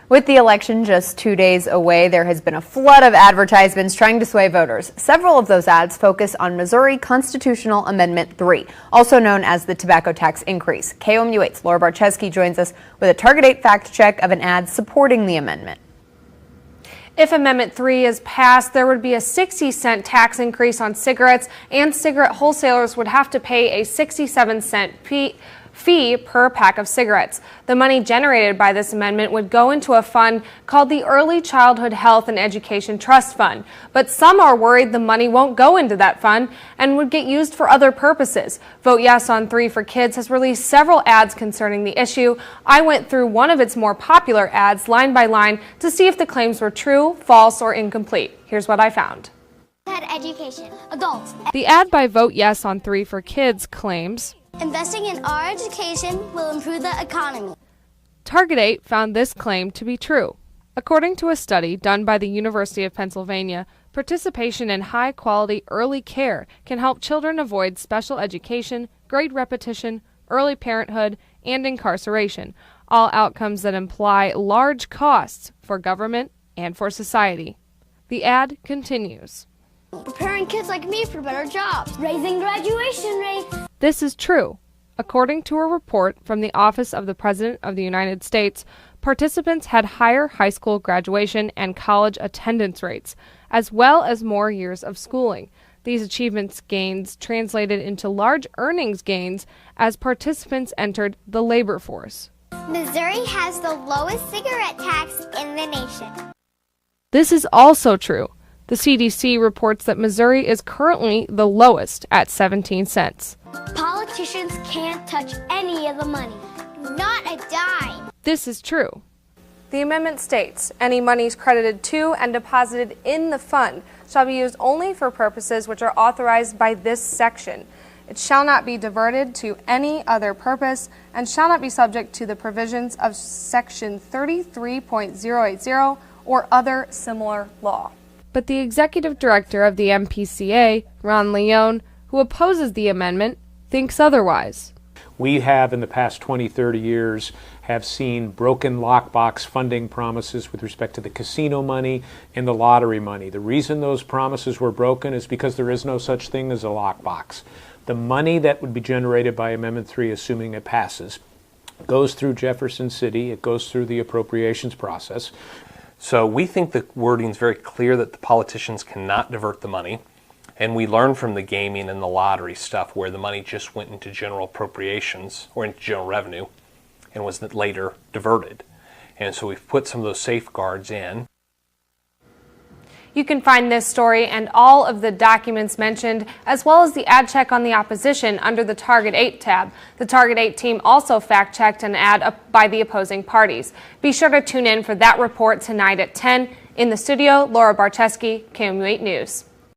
With the election just 2 days away, there has been a flood of advertisements trying to sway voters. Several of those ads focus on Missouri Constitutional Amendment 3, also known as the tobacco tax increase. KOMU8's Laura Barczewski joins us with a Target 8 fact check of an ad supporting the amendment. If Amendment 3 is passed, there would be a 60-cent tax increase on cigarettes, and cigarette wholesalers would have to pay a 67-cent fee per pack of cigarettes. The money generated by this amendment would go into a fund called the Early Childhood Health and Education Trust Fund. But some are worried the money won't go into that fund and would get used for other purposes. Vote Yes on 3 for Kids has released several ads concerning the issue. I went through one of its more popular ads line by line to see if the claims were true, false, or incomplete. Here's what I found. Education, adults. The ad by Vote Yes on 3 for Kids claims, investing in our education will improve the economy. Target 8 found this claim to be true. According to a study done by the University of Pennsylvania, participation in high-quality early care can help children avoid special education, grade repetition, early parenthood, and incarceration, all outcomes that imply large costs for government and for society. The ad continues. Preparing kids like me for better jobs, raising graduation rates. This is true. According to a report from the Office of the President of the United States, participants had higher high school graduation and college attendance rates, as well as more years of schooling. These achievements gains translated into large earnings gains as participants entered the labor force. Missouri has the lowest cigarette tax in the nation. This is also true. The CDC reports that Missouri is currently the lowest at 17 cents. Politicians can't touch any of the money. Not a dime. This is true. The amendment states any monies credited to and deposited in the fund shall be used only for purposes which are authorized by this section. It shall not be diverted to any other purpose and shall not be subject to the provisions of Section 33.080 or other similar law. But the executive director of the MPCA, Ron Leone, who opposes the amendment, thinks otherwise. We have, in the past 20, 30 years, have seen broken lockbox funding promises with respect to the casino money and the lottery money. The reason those promises were broken is because there is no such thing as a lockbox. The money that would be generated by Amendment 3, assuming it passes, goes through Jefferson City. It goes through the appropriations process. So we think the wording is very clear that the politicians cannot divert the money. And we learned from the gaming and the lottery stuff where the money just went into general appropriations or into general revenue and was later diverted. And so we've put some of those safeguards in. You can find this story and all of the documents mentioned, as well as the ad check on the opposition under the Target 8 tab. The Target 8 team also fact-checked an ad by the opposing parties. Be sure to tune in for that report tonight at 10. In the studio, Laura Barczewski, KOMU8 News.